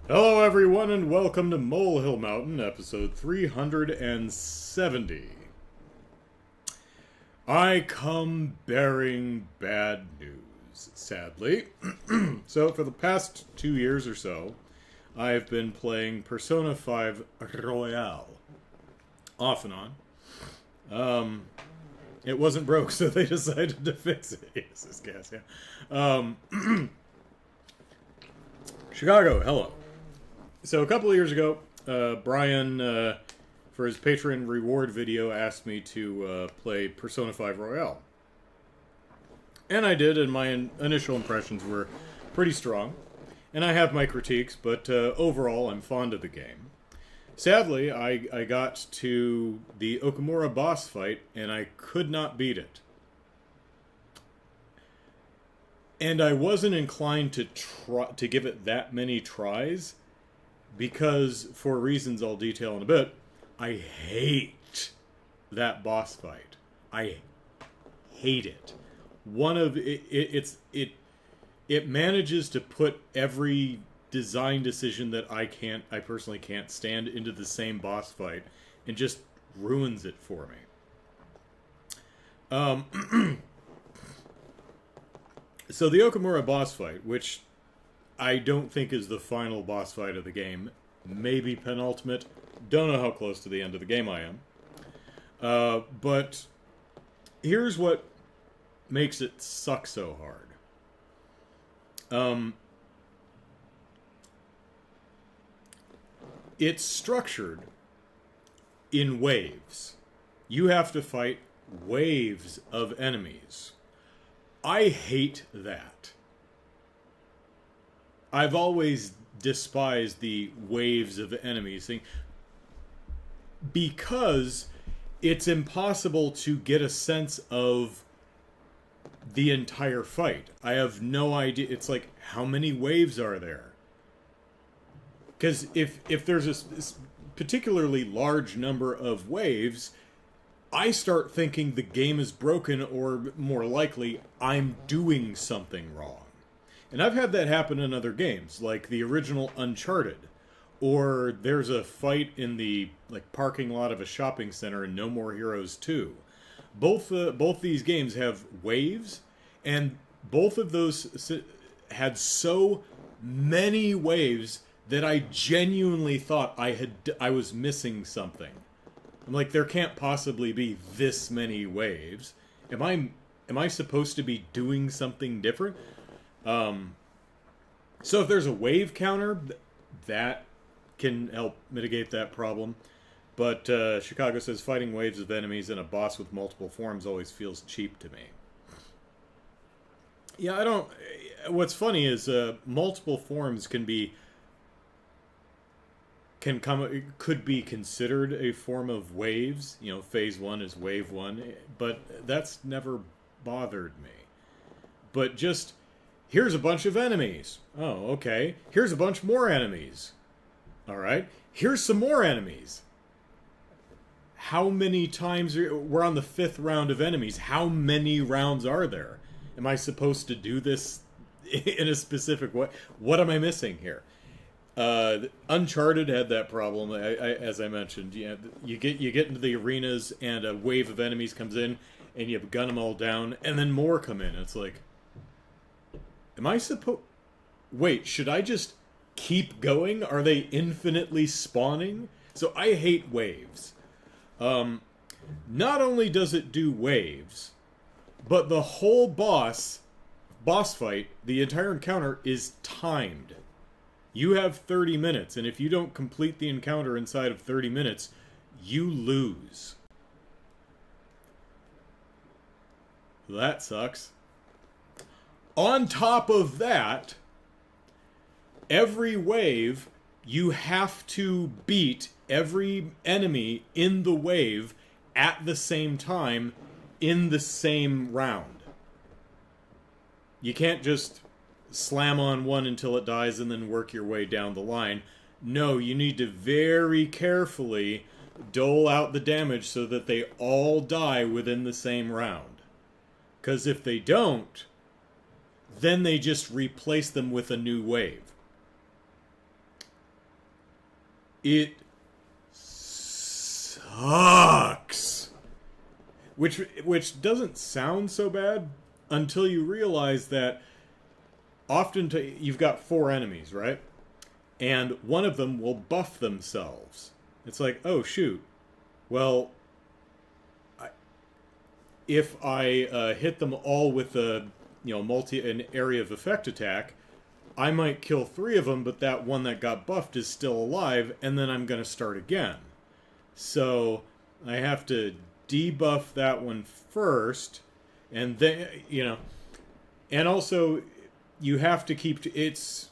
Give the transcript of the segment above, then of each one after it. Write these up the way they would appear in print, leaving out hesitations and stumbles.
Hello, everyone, and welcome to Molehill Mountain, episode 370. I come bearing bad news, sadly. So, for the past 2 years or so, I've been playing Persona 5 Royale. Off and on. It wasn't broke, so they decided to fix it. Yes, this gas, yeah. Chicago, hello. So a couple of years ago, Brian, for his Patreon reward video, asked me to play Persona 5 Royale. And I did, and my initial impressions were pretty strong. And I have my critiques, but overall I'm fond of the game. Sadly, I got to the Okamura boss fight, and I could not beat it. And I wasn't inclined to give it that many tries, because, for reasons I'll detail in a bit, I hate that boss fight. I hate it. It manages to put every design decision that I personally can't stand into the same boss fight, and just ruins it for me. So the Okamura boss fight, which I don't think is the final boss fight of the game. Maybe penultimate. Don't know how close to the end of the game I am. But here's what makes it suck so hard. It's structured in waves. You have to fight waves of enemies. I hate that. I've always despised the waves of enemies thing because it's impossible to get a sense of the entire fight. I have no idea. It's like, how many waves are there? Because if there's a particularly large number of waves, I start thinking the game is broken, or more likely, I'm doing something wrong. And I've had that happen in other games, like the original Uncharted, or there's a fight in the parking lot of a shopping center in No More Heroes 2. Both these games have waves, and both of those had so many waves that I genuinely thought I was missing something. I'm like, there can't possibly be this many waves. Am I supposed to be doing something different? So if there's a wave counter, that can help mitigate that problem. But Chicago says fighting waves of enemies and a boss with multiple forms always feels cheap to me. Yeah, I don't. What's funny is multiple forms could be considered a form of waves. You know, phase 1 is wave 1, but that's never bothered me. But just, here's a bunch of enemies. Oh, okay. Here's a bunch more enemies. Alright. Here's some more enemies. How many times we're on the 5th round of enemies. How many rounds are there? Am I supposed to do this in a specific way? What am I missing here? Uncharted had that problem. As I mentioned, you get into the arenas and a wave of enemies comes in, and you gun them all down, and then more come in. It's like, am I supposed? Wait, should I just keep going? Are they infinitely spawning? So I hate waves. Not only does it do waves, but the whole boss fight, the entire encounter is timed. You have 30 minutes, and if you don't complete the encounter inside of 30 minutes, you lose. That sucks. On top of that, every wave, you have to beat every enemy in the wave at the same time in the same round. You can't just slam on one until it dies and then work your way down the line. No, you need to very carefully dole out the damage so that they all die within the same round. Because if they don't, then they just replace them with a new wave. It sucks. Which doesn't sound so bad until you realize that often you've got 4 enemies, right? And one of them will buff themselves. It's like, oh shoot. Well, if I hit them all with an area of effect attack, I might kill 3 of them, but that one that got buffed is still alive, and then I'm going to start again. So I have to debuff that one first, and then, and also you have to keep, it's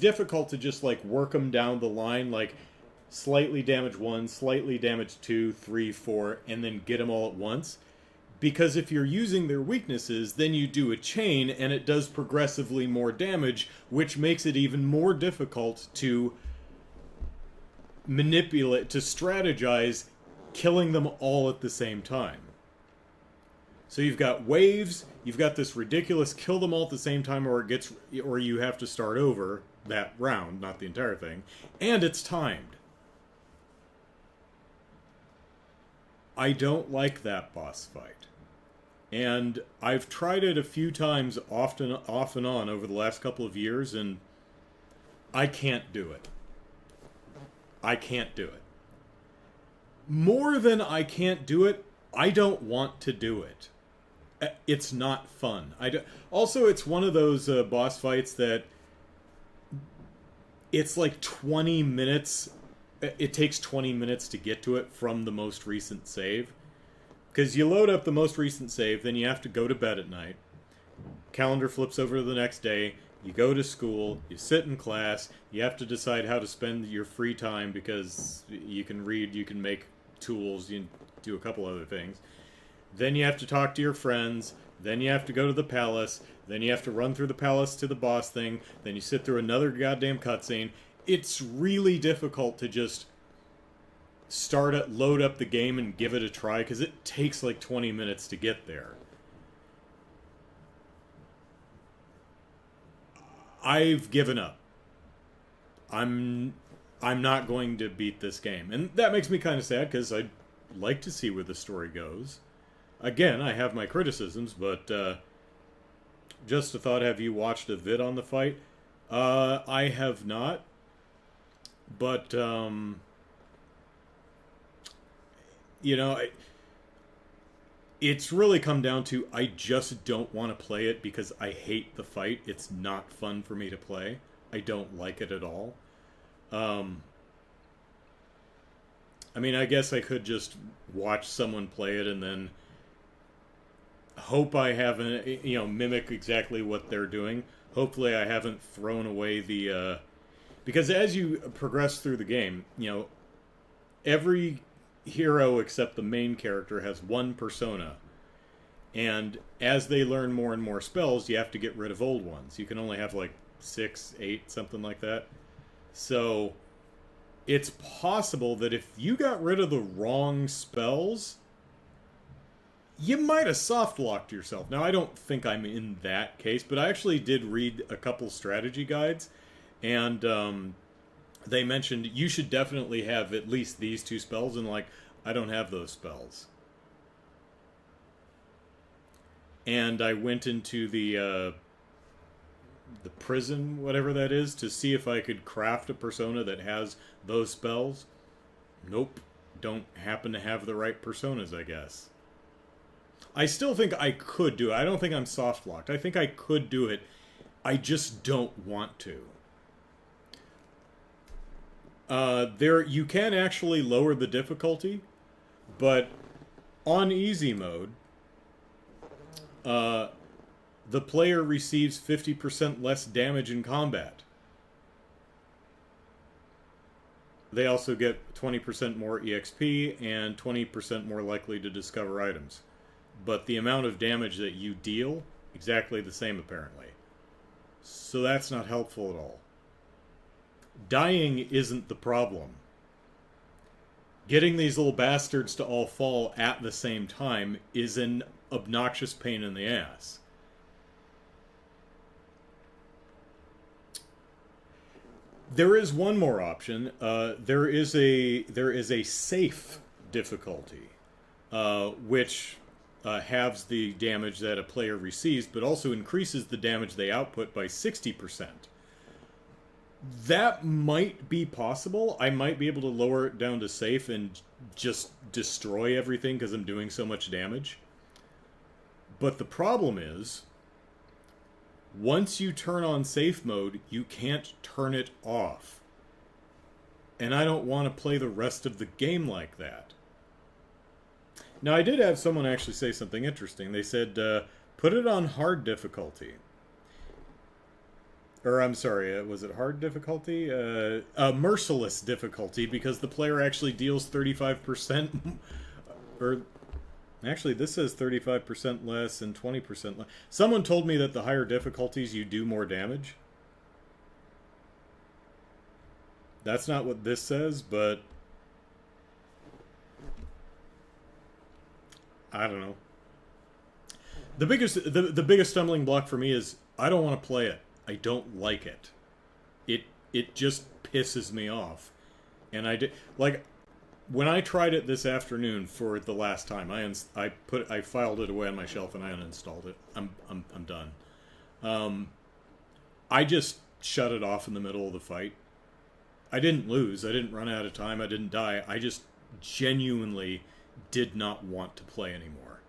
difficult to just like work them down the line, like slightly damage 1, slightly damage 2, 3, 4, and then get them all at once. Because if you're using their weaknesses, then you do a chain, and it does progressively more damage, which makes it even more difficult to manipulate, to strategize, killing them all at the same time. So you've got waves, you've got this ridiculous kill them all at the same time, or you have to start over that round, not the entire thing, and it's timed. I don't like that boss fight. And I've tried it a few times off and on over the last couple of years, and I can't do it. I can't do it. More than I can't do it, I don't want to do it. It's not fun. Also, it's one of those boss fights that it's like 20 minutes. It takes 20 minutes to get to it from the most recent save. Because you load up the most recent save, then you have to go to bed at night. Calendar flips over to the next day. You go to school. You sit in class. You have to decide how to spend your free time because you can read, you can make tools, you can do a couple other things. Then you have to talk to your friends. Then you have to go to the palace. Then you have to run through the palace to the boss thing. Then you sit through another goddamn cutscene. It's really difficult to just load up the game and give it a try, because it takes like 20 minutes to get there. I've given up. I'm not going to beat this game. And that makes me kind of sad, because I'd like to see where the story goes. Again, I have my criticisms, but just a thought, have you watched a vid on the fight? I have not. But, it's really come down to I just don't want to play it because I hate the fight. It's not fun for me to play. I don't like it at all. I guess I could just watch someone play it and then hope I haven't, mimic exactly what they're doing. Hopefully I haven't thrown away the, because as you progress through the game, every hero except the main character has one persona, and as they learn more and more spells, you have to get rid of old ones. You can only have like 6, 8, something like that. So it's possible that if you got rid of the wrong spells, you might have soft-locked yourself. Now, I don't think I'm in that case, but I actually did read a couple strategy guides, and they mentioned you should definitely have at least these 2 spells, and like, I don't have those spells. And I went into the prison, whatever that is, to see if I could craft a persona that has those spells. Nope. Don't happen to have the right personas, I guess. I still think I could do it. I don't think I'm soft-locked. I think I could do it. I just don't want to. You can actually lower the difficulty, but on easy mode, the player receives 50% less damage in combat. They also get 20% more EXP and 20% more likely to discover items. But the amount of damage that you deal, exactly the same apparently. So that's not helpful at all. Dying isn't the problem. Getting these little bastards to all fall at the same time is an obnoxious pain in the ass. There is one more option. There is a safe difficulty, which halves the damage that a player receives, but also increases the damage they output by 60%. That might be possible. I might be able to lower it down to safe and just destroy everything because I'm doing so much damage. But the problem is, once you turn on safe mode, you can't turn it off. And I don't want to play the rest of the game like that. Now, I did have someone actually say something interesting. They said, put it on hard difficulty. Or, I'm sorry, was it hard difficulty? Merciless difficulty, because the player actually deals 35%... or, actually, this says 35% less and 20% less. Someone told me that the higher difficulties, you do more damage. That's not what this says, but... I don't know. The biggest stumbling block for me is I don't want to play it. I don't like it. It just pisses me off. And I did, like, when I tried it this afternoon for the last time, I filed it away on my shelf and I uninstalled it. I'm done. I just shut it off in the middle of the fight. I didn't lose. I didn't run out of time. I didn't die. I just genuinely did not want to play anymore.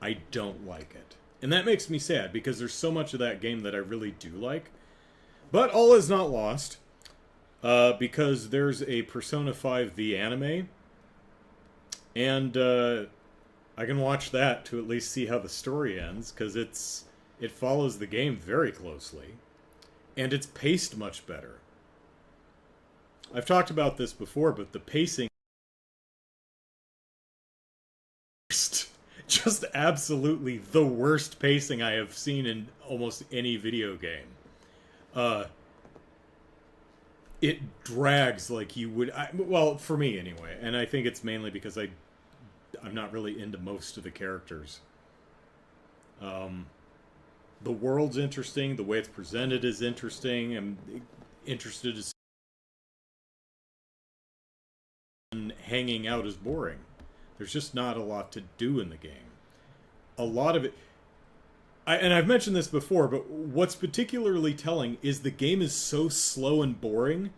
I don't like it. And that makes me sad, because there's so much of that game that I really do like. But all is not lost, because there's a Persona 5 the anime, and I can watch that to at least see how the story ends, because it follows the game very closely, and it's paced much better. I've talked about this before, but the pacing... just absolutely the worst pacing I have seen in almost any video game. It drags like you would... well, for me anyway. And I think it's mainly because I'm not really into most of the characters. The world's interesting. The way it's presented is interesting. I'm interested to see... hanging out is boring. There's just not a lot to do in the game. A lot of it... and I've mentioned this before, but what's particularly telling is the game is so slow and boring,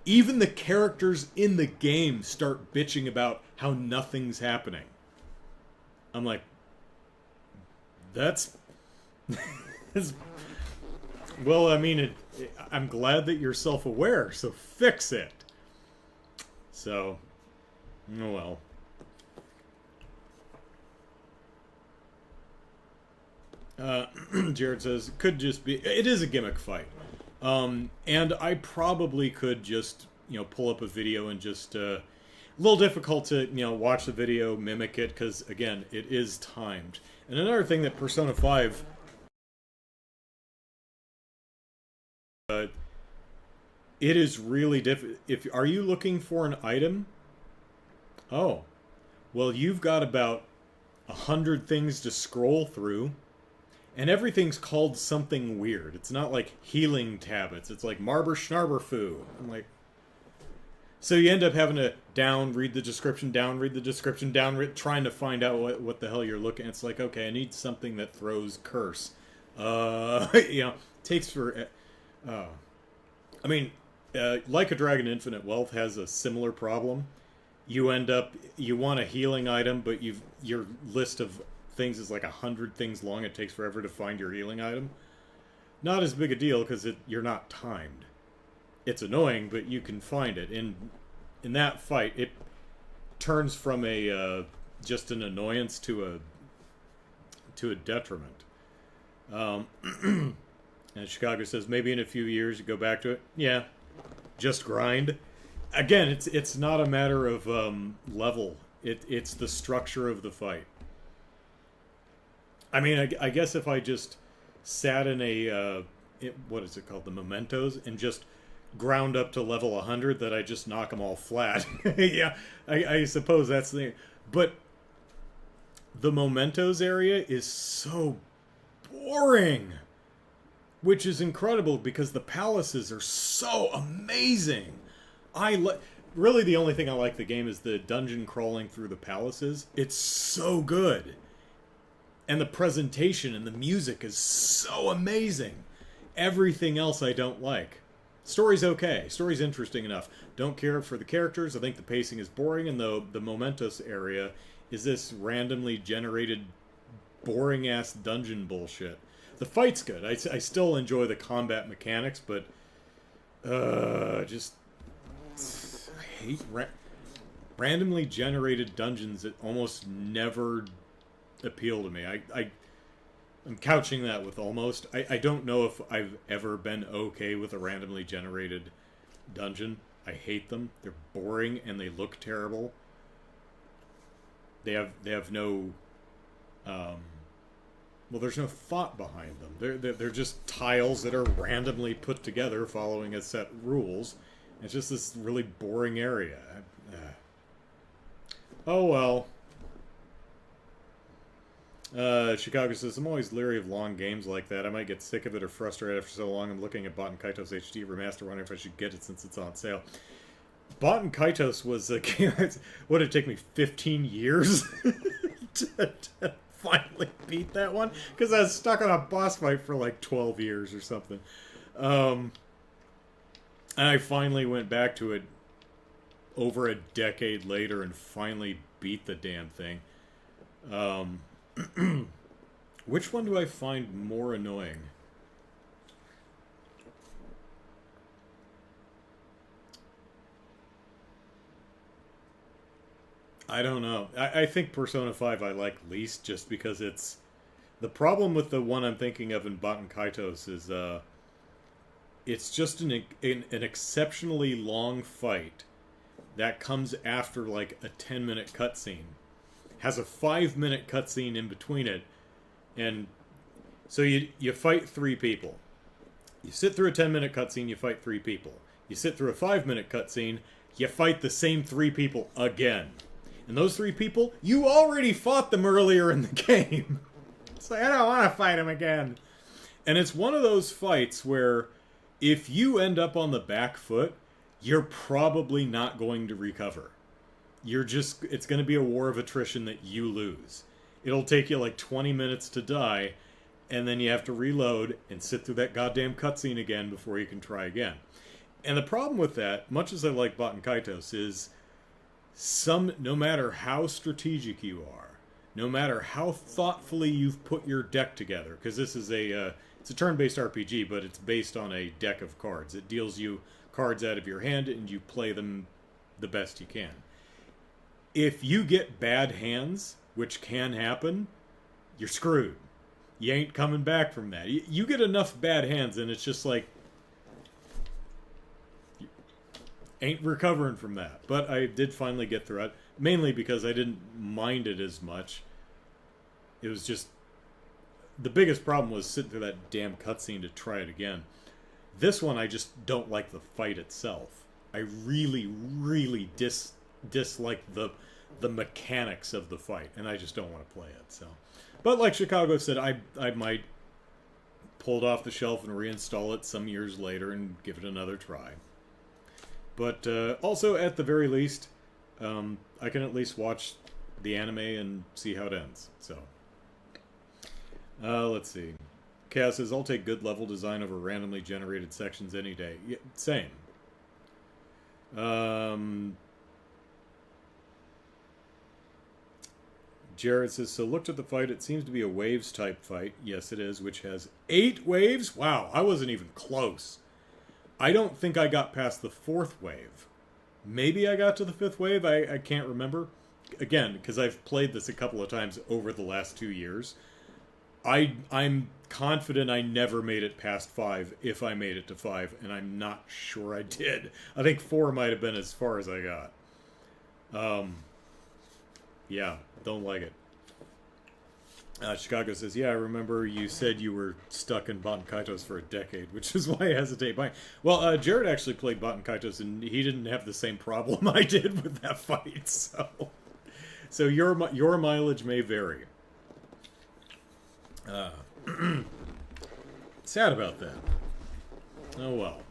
even the characters in the game start bitching about how nothing's happening. I'm like, that's... well, I mean, I'm glad that you're self-aware, so fix it. So, oh well. Jared says, could just be... it is a gimmick fight. And I probably could just, pull up a video and just... a little difficult to, watch the video, mimic it, because, again, it is timed. And another thing that Persona 5... it is really difficult. Are you looking for an item? Oh. Well, you've got about 100 things to scroll through. And everything's called something weird. It's not like healing tablets. It's like Marber Schnarberfoo. I'm like... so you end up having to read the description, read the description, trying to find out what the hell you're looking at. It's like, okay, I need something that throws curse. Takes for... I mean, Like a Dragon Infinite Wealth has a similar problem. You want a healing item, but your list of things is like 100 things long. It takes forever to find your healing item. Not as big a deal because you're not timed. It's annoying, but you can find it. In that fight, it turns from a just an annoyance to a detriment. And Chicago says maybe in a few years you go back to it. Yeah, just grind. Again, it's not a matter of level. It's the structure of the fight. I mean, I guess if I just sat in what is it called, the mementos, and just ground up to level 100, that I just knock them all flat. Yeah, I suppose that's the... but the mementos area is so boring. which is incredible because the palaces are so amazing. Really the only thing I like the game is the dungeon crawling through the palaces. It's so good. And the presentation and the music is so amazing. Everything else I don't like. Story's okay. Story's interesting enough. Don't care for the characters. I think the pacing is boring, and the momentous area is this randomly generated boring-ass dungeon bullshit. The fight's good. I still enjoy the combat mechanics, but just I hate randomly generated dungeons that almost never appeal to me. I'm couching that with almost. I don't know if I've ever been okay with a randomly generated dungeon. I hate them. They're boring and they look terrible. They have no well, there's no thought behind them. They're just tiles that are randomly put together following a set rules. It's just this really boring area. Oh well. Chicago says, I'm always leery of long games like that. I might get sick of it or frustrated after so long. I'm looking at Baten Kaitos HD Remaster, wondering if I should get it since it's on sale. Baten Kaitos was a game. Would it take me 15 years to finally beat that one? Because I was stuck on a boss fight for like 12 years or something. And I finally went back to it over a decade later and finally beat the damn thing. Which one do I find more annoying? I don't know. I think Persona 5 I like least just because it's... The problem with the one I'm thinking of in Baten Kaitos is it's just an exceptionally long fight that comes after like a 10-minute cutscene. Has a 5-minute cutscene in between it, and so you fight 3 people. You sit through a 10-minute cutscene, you fight 3 people. You sit through a 5-minute cutscene, you fight the same 3 people again. And those 3 people, you already fought them earlier in the game. It's like, I don't want to fight them again. And it's one of those fights where if you end up on the back foot, you're probably not going to recover. It's going to be a war of attrition that you lose. It'll take you like 20 minutes to die, and then you have to reload and sit through that goddamn cutscene again before you can try again. And the problem with that, much as I like Baten Kaitos, is no matter how strategic you are, no matter how thoughtfully you've put your deck together, because this is it's a turn-based RPG, but it's based on a deck of cards. It deals you cards out of your hand, and you play them the best you can. If you get bad hands, which can happen, you're screwed. You ain't coming back from that. You get enough bad hands, and it's just like... You ain't recovering from that. But I did finally get through it, mainly because I didn't mind it as much. It was just... The biggest problem was sitting through that damn cutscene to try it again. This one, I just don't like the fight itself. I really, really dislike the mechanics of the fight, and I just don't want to play it. So, but like Chicago said, I might pull it off the shelf and reinstall it some years later and give it another try. But also, at the very least, I can at least watch the anime and see how it ends. So, let's see. Chaos says, I'll take good level design over randomly generated sections any day. Yeah, same. Jared says, so looked at the fight. It seems to be a waves type fight. Yes, it is, which has 8 waves. Wow, I wasn't even close. I don't think I got past the 4th wave. Maybe I got to the 5th wave. I can't remember. Again, because I've played this a couple of times over the last 2 years. I'm confident I never made it past 5, if I made it to 5, and I'm not sure I did. I think 4 might have been as far as I got. Yeah, don't like it. Chicago says, yeah, I remember you said you were stuck in Baten Kaitos for a decade, which is why I hesitate buying. Well, Jared actually played Baten Kaitos, and he didn't have the same problem I did with that fight, so your mileage may vary. Sad about that. Oh well.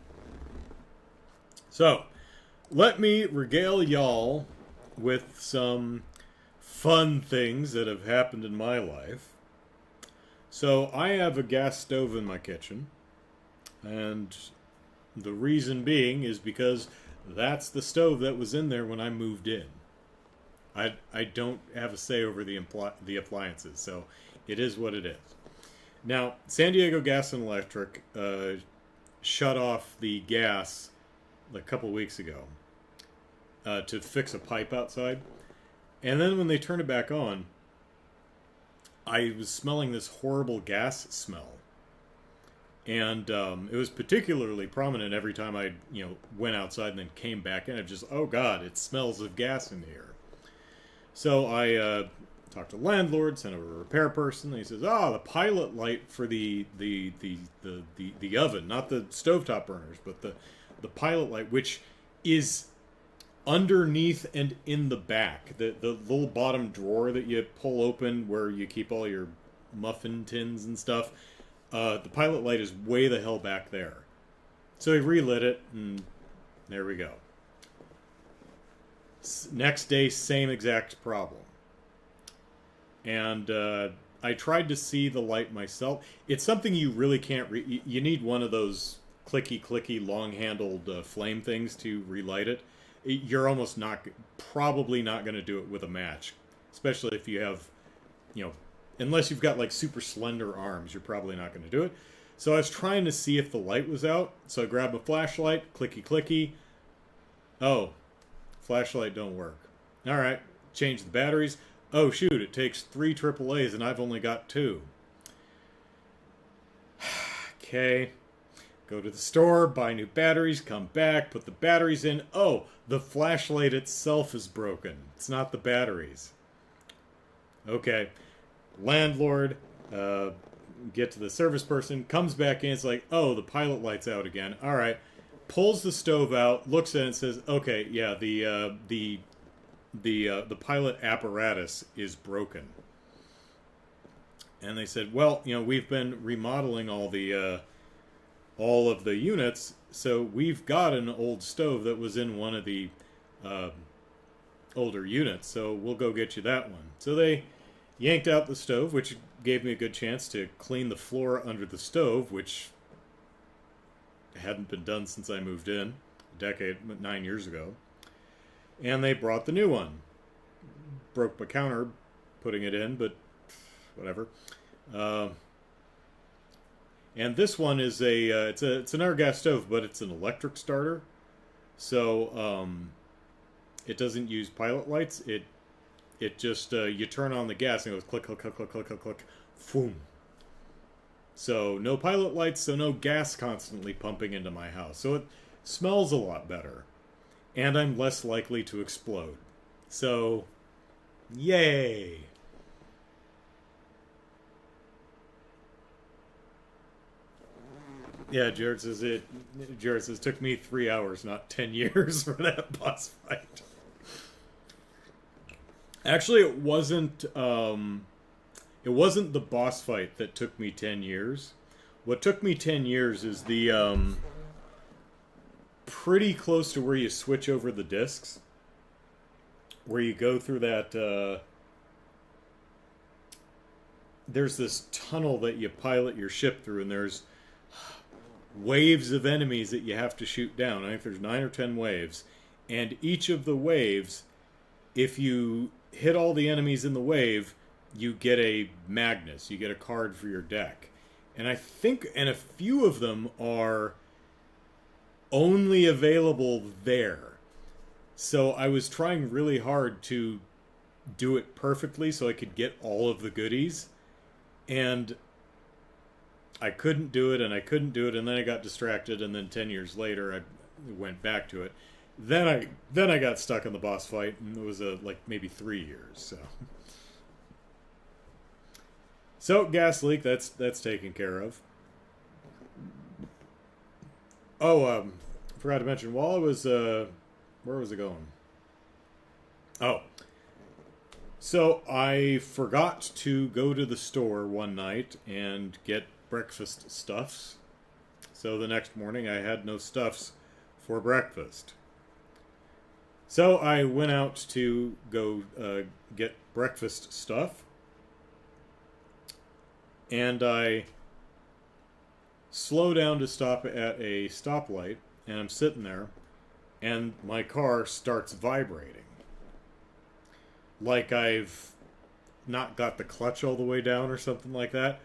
So, let me regale y'all with some fun things that have happened in my life. So, I have a gas stove in my kitchen, and the reason being is because that's the stove that was in there when I moved in. I don't have a say over the appliances, so it is what it is. Now, San Diego Gas and Electric shut off the gas a couple weeks ago to fix a pipe outside. And then when they turned it back on, I was smelling this horrible gas smell. And it was particularly prominent every time I went outside and then came back in. I just, oh God, it smells of gas in here. So I talked to the landlord, sent over a repair person. And he says, the pilot light for the oven, not the stovetop burners, but the pilot light, which is underneath and in the back. The little bottom drawer that you pull open where you keep all your muffin tins and stuff. The pilot light is way the hell back there. So he relit it, and there we go. Next day, same exact problem. And I tried to see the light myself. It's something you really can't... you need one of those clicky, long-handled flame things to relight it. You're almost probably not going to do it with a match. Especially if you have, unless you've got like super slender arms, you're probably not going to do it. So I was trying to see if the light was out. So I grabbed a flashlight, clicky. Oh, flashlight don't work. All right, change the batteries. Oh shoot, it takes 3 AAAs and I've only got 2. Okay, go to the store, buy new batteries, come back, put the batteries in. Oh, the flashlight itself is broken. It's not the batteries. Okay, landlord, get to the service person, comes back in, it's like, oh, the pilot light's out again. All right, pulls the stove out, looks at it and says, okay, yeah, the pilot apparatus is broken. And they said, well, we've been remodeling all of the units, so we've got an old stove that was in one of the older units, so we'll go get you that one. So they yanked out the stove, which gave me a good chance to clean the floor under the stove, which hadn't been done since I moved in, 9 years ago. And they brought the new one. Broke my counter putting it in, but whatever. And this one is it's an air gas stove, but it's an electric starter. So it doesn't use pilot lights. It just you turn on the gas and it goes click, click, click, click, click, click, click, boom. So no pilot lights, so no gas constantly pumping into my house. So it smells a lot better. And I'm less likely to explode. So, yay! Yeah, Jared says it took me 3 hours, not 10 years for that boss fight. Actually, it wasn't the boss fight that took me 10 years. What took me 10 years is the pretty close to where you switch over the discs, where you go through that there's this tunnel that you pilot your ship through, and there's waves of enemies that you have to shoot down. I think there's 9 or 10 waves, and each of the waves, if you hit all the enemies in the wave, you get a Magnus, you get a card for your deck. And I think, and a few of them are only available there. So I was trying really hard to do it perfectly so I could get all of the goodies. And I couldn't do it, and then I got distracted, and then 10 years later I went back to it. Then I got stuck in the boss fight, and it was like maybe 3 years. So gas leak, that's taken care of. Oh, forgot to mention, while I was where was it going? Oh, so I forgot to go to the store one night and get breakfast stuffs. So the next morning I had no stuffs for breakfast. So I went out to go get breakfast stuff. And I slow down to stop at a stoplight. And I'm sitting there. And my car starts vibrating. Like I've not got the clutch all the way down or something like that.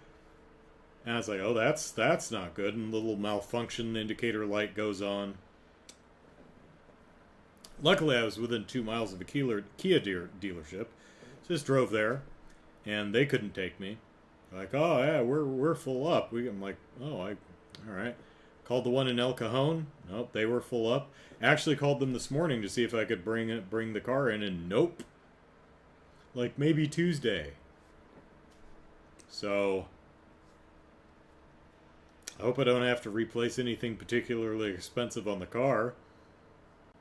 And I was like, oh, that's not good. And the little malfunction indicator light goes on. Luckily, I was within 2 miles of a Kia dealership. Just drove there, and they couldn't take me. Like, oh yeah, we're full up. I'm like, oh, all right. Called the one in El Cajon. Nope, they were full up. Actually called them this morning to see if I could bring the car in, and nope. Like maybe Tuesday. So I hope I don't have to replace anything particularly expensive on the car.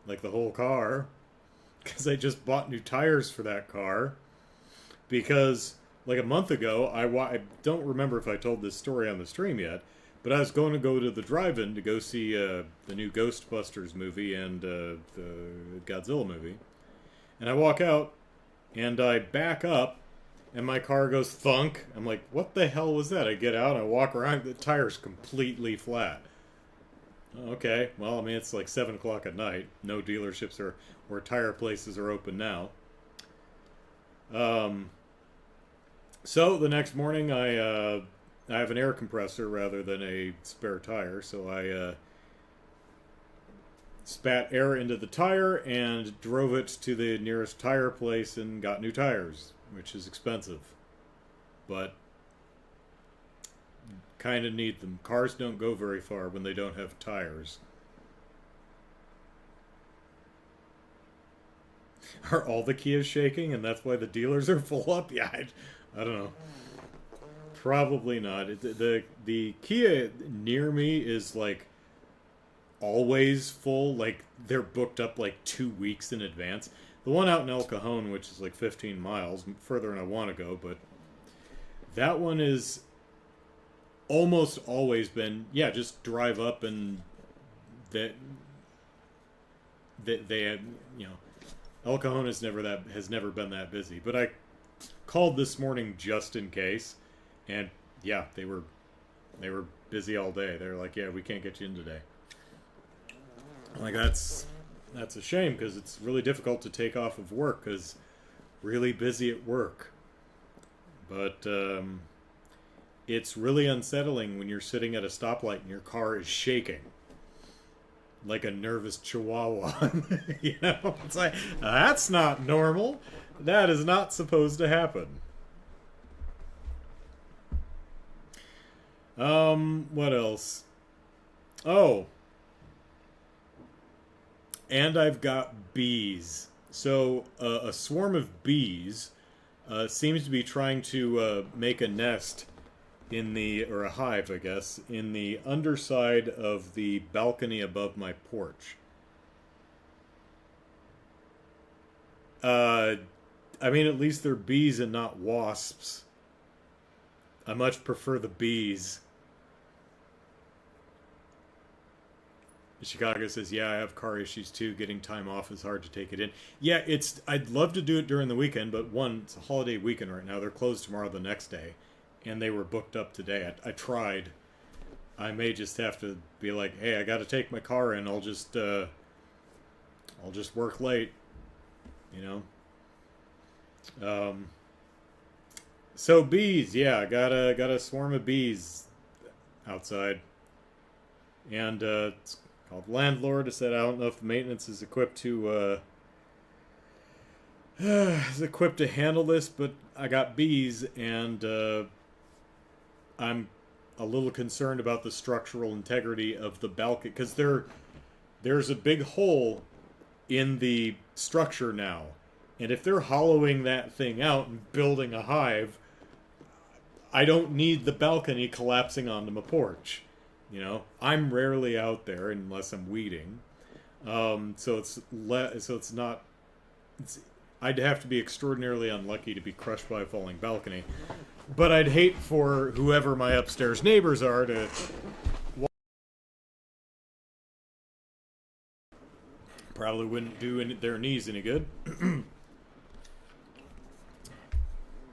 Like the whole car. Because I just bought new tires for that car. Because, like a month ago, I don't remember if I told this story on the stream yet, but I was going to go to the drive-in to go see the new Ghostbusters movie and the Godzilla movie. And I walk out, and I back up, and my car goes thunk. I'm like, what the hell was that? I get out, I walk around, the tire's completely flat. Okay, well, I mean, it's like 7 o'clock at night. No dealerships or tire places are open now. So the next morning, I have an air compressor rather than a spare tire, so I spat air into the tire and drove it to the nearest tire place and got new tires, which is expensive, but kind of need them. Cars don't go very far when they don't have tires. Are all the Kias shaking and that's why the dealers are full up? Yeah, I don't know. Probably not. The Kia near me is like always full. Like they're booked up like 2 weeks in advance. The one out in El Cajon, which is like 15 miles further than I want to go, but that one is almost always been, yeah, just drive up and they had, you know, El Cajon has never been that busy. But I called this morning just in case, and yeah, they were busy all day. They were like, yeah, we can't get you in today. I'm like, that's a shame because it's really difficult to take off of work because really busy at work. But it's really unsettling when you're sitting at a stoplight and your car is shaking like a nervous chihuahua. You know, it's like, that's not normal. That is not supposed to happen. What else? Oh. And I've got bees. So, a swarm of bees seems to be trying to make a nest or a hive, I guess, in the underside of the balcony above my porch. I mean, at least they're bees and not wasps. I much prefer the bees. Chicago says, yeah, I have car issues too. Getting time off is hard to take it in. Yeah, I'd love to do it during the weekend, but one, it's a holiday weekend right now. They're closed tomorrow the next day. And they were booked up today. I tried. I may just have to be like, hey, I got to take my car in. I'll just work late, you know. So bees, yeah, I got a swarm of bees outside, and it's called Landlord. I said I don't know if the maintenance is equipped to handle this, but I got bees and. I'm a little concerned about the structural integrity of the balcony because there's a big hole in the structure now, and if they're hollowing that thing out and building a hive, I don't need the balcony collapsing onto my porch. You know, I'm rarely out there unless I'm weeding, so it's I'd have to be extraordinarily unlucky to be crushed by a falling balcony. But I'd hate for whoever my upstairs neighbors are to probably wouldn't do their knees any good.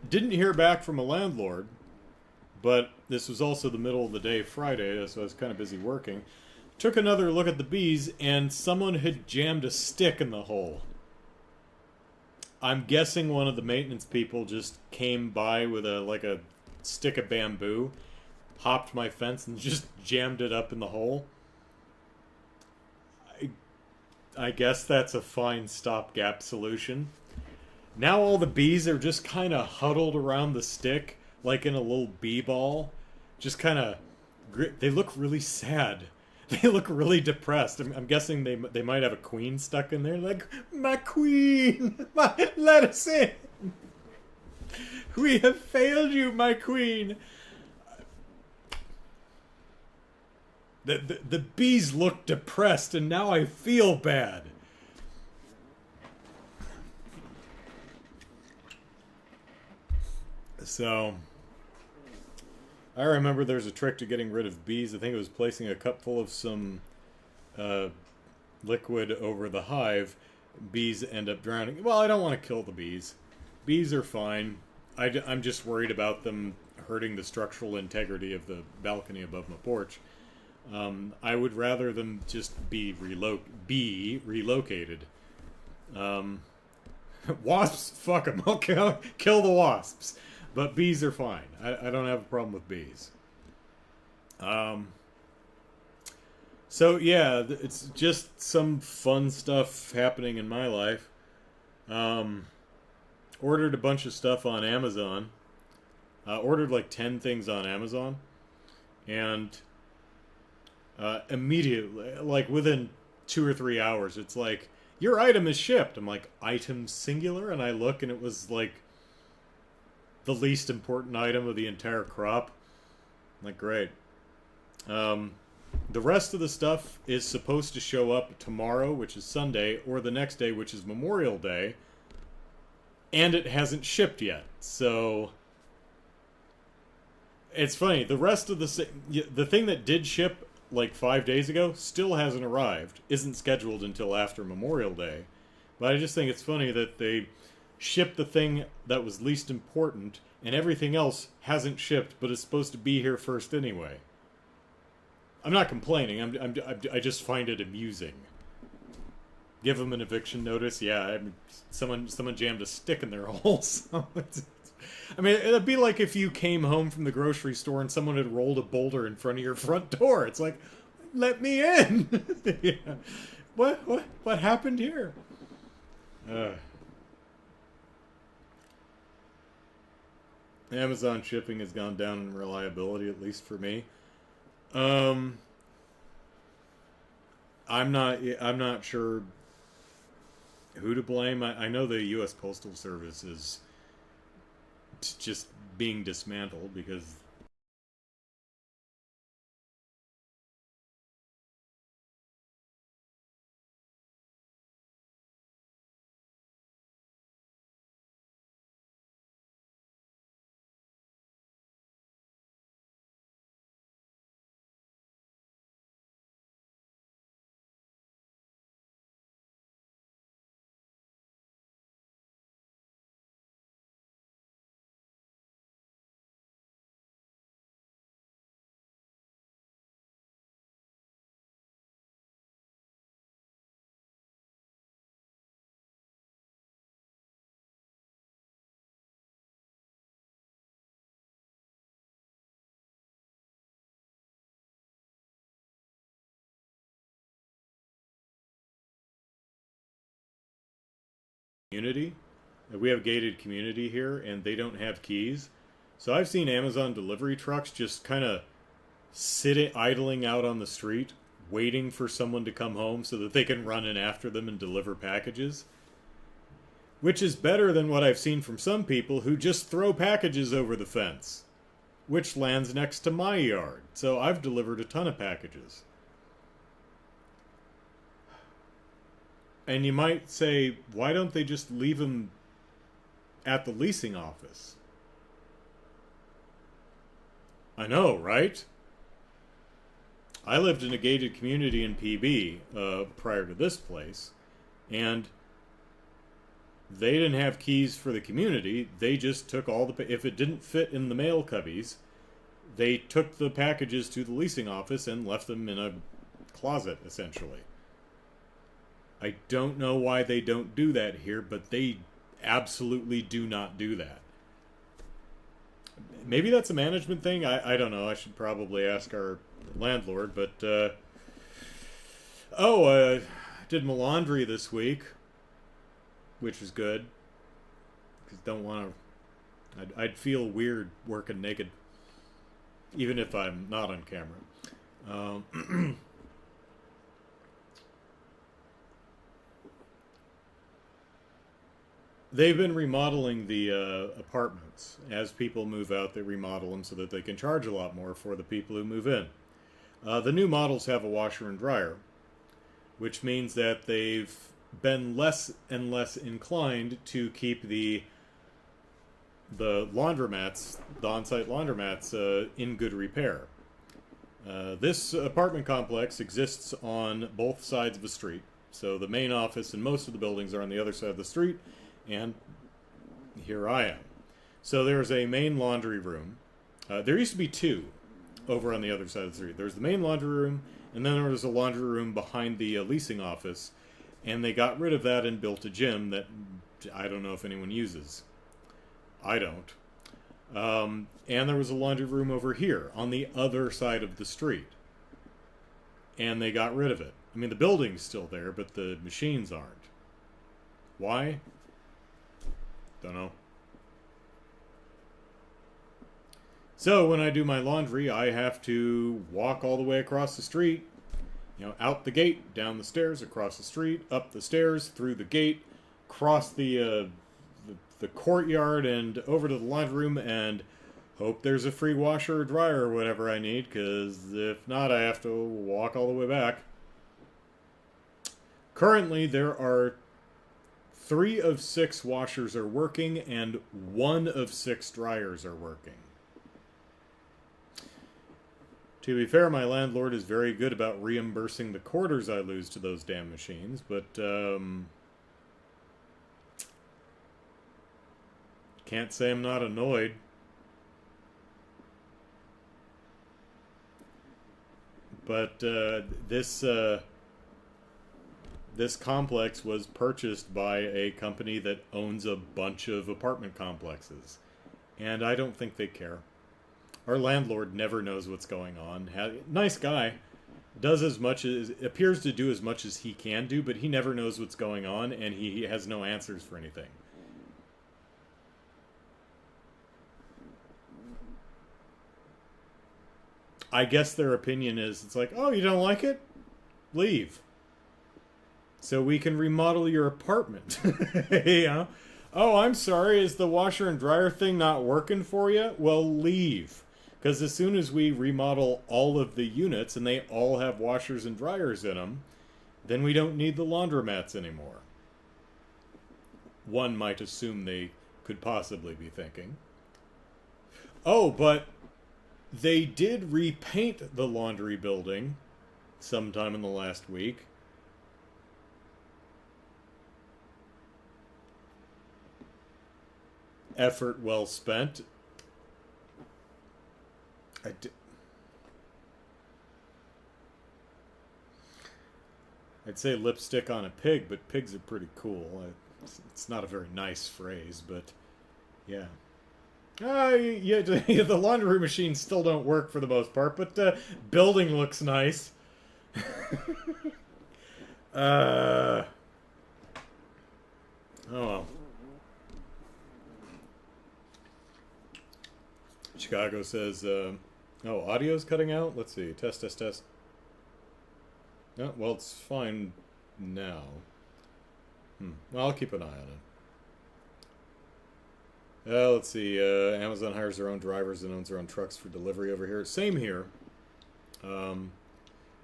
Didn't hear back from a landlord, but this was also the middle of the day Friday, so I was kind of busy working. Took another look at the bees, and someone had jammed a stick in the hole. I'm guessing one of the maintenance people just came by with a stick of bamboo, hopped my fence, and just jammed it up in the hole. I guess that's a fine stopgap solution. Now all the bees are just kind of huddled around the stick, like in a little bee ball. Just kind of... They look really sad. They look really depressed. I'm guessing they might have a queen stuck in there. Like, my queen! Let us in! We have failed you, my queen! The bees look depressed, and now I feel bad. So, I remember there's a trick to getting rid of bees. I think it was placing a cup full of some liquid over the hive. Bees end up drowning. Well, I don't want to kill the bees. Bees are fine. I'm just worried about them hurting the structural integrity of the balcony above my porch. I would rather them just be relocated. Wasps, fuck them. I'll kill the wasps. But bees are fine. I don't have a problem with bees. So yeah, it's just some fun stuff happening in my life. Ordered a bunch of stuff on Amazon. Ordered like 10 things on Amazon. And immediately, like within 2 or 3 hours, it's like, your item is shipped. I'm like, item singular? And I look and it was like the least important item of the entire crop. I'm like, great. The rest of the stuff is supposed to show up tomorrow, which is Sunday, or the next day, which is Memorial Day. And it hasn't shipped yet. So it's funny. The rest of the thing that did ship like 5 days ago still hasn't arrived. Isn't scheduled until after Memorial Day. But I just think it's funny that they shipped the thing that was least important, and everything else hasn't shipped, but is supposed to be here first anyway. I'm not complaining. I just find it amusing. Give them an eviction notice. Yeah, someone jammed a stick in their hole. So I mean, it'd be like if you came home from the grocery store and someone had rolled a boulder in front of your front door. It's like, let me in. Yeah. What happened here? Amazon shipping has gone down in reliability, at least for me. I'm not sure who to blame. I know the U.S. Postal Service is just being dismantled because community. We have a gated community here, and they don't have keys. So I've seen Amazon delivery trucks just kind of idling out on the street, waiting for someone to come home so that they can run in after them and deliver packages. Which is better than what I've seen from some people who just throw packages over the fence, which lands next to my yard. So I've delivered a ton of packages. And you might say, why don't they just leave them at the leasing office? I know, right? I lived in a gated community in PB prior to this place, and they didn't have keys for the community. They just took all the... If it didn't fit in the mail cubbies, they took the packages to the leasing office and left them in a closet, essentially. I don't know why they don't do that here, but they absolutely do not do that. Maybe that's a management thing. I don't know. I should probably ask our landlord, but did my laundry this week, which was good, because don't want to... I'd feel weird working naked, even if I'm not on camera. They've been remodeling the apartments. As people move out, they remodel them so that they can charge a lot more for the people who move in. The new models have a washer and dryer, which means that they've been less and less inclined to keep the laundromats, the on-site laundromats, in good repair. This apartment complex exists on both sides of a street. So the main office and most of the buildings are on the other side of the street, and here I am. So there's a main laundry room. There used to be two over on the other side of the street. There's the main laundry room, and then there was a laundry room behind the leasing office, and they got rid of that and built a gym that I don't know if anyone uses. I don't. And there was a laundry room over here on the other side of the street, and they got rid of it. I mean, the building's still there, but the machines aren't. Why? Don't know. So when I do my laundry, I have to walk all the way across the street, out the gate, down the stairs, across the street, up the stairs, through the gate, cross the courtyard, and over to the laundry room, and hope there's a free washer or dryer or whatever I need, because if not, I have to walk all the way back. Currently, there are 3 of 6 washers are working, and 1 of 6 dryers are working. To be fair, my landlord is very good about reimbursing the quarters I lose to those damn machines, but can't say I'm not annoyed. But this complex was purchased by a company that owns a bunch of apartment complexes, and I don't think they care. Our landlord never knows what's going on. Nice guy, appears to do as much as he can do, but he never knows what's going on, and he has no answers for anything. I guess their opinion is, it's like, oh, you don't like it? Leave. So we can remodel your apartment. Yeah. Oh, I'm sorry, is the washer and dryer thing not working for you? Well, leave. Because as soon as we remodel all of the units, and they all have washers and dryers in them, then we don't need the laundromats anymore. One might assume they could possibly be thinking. Oh, but they did repaint the laundry building sometime in the last week. Effort well spent. I'd say lipstick on a pig, but pigs are pretty cool. It's not a very nice phrase, but yeah. Yeah, the laundry machines still don't work for the most part, but building looks nice. Oh well. Chicago says, audio's cutting out? Let's see. Test, test, test. Oh, well, it's fine now. Well, I'll keep an eye on it. Let's see. Amazon hires their own drivers and owns their own trucks for delivery over here. Same here.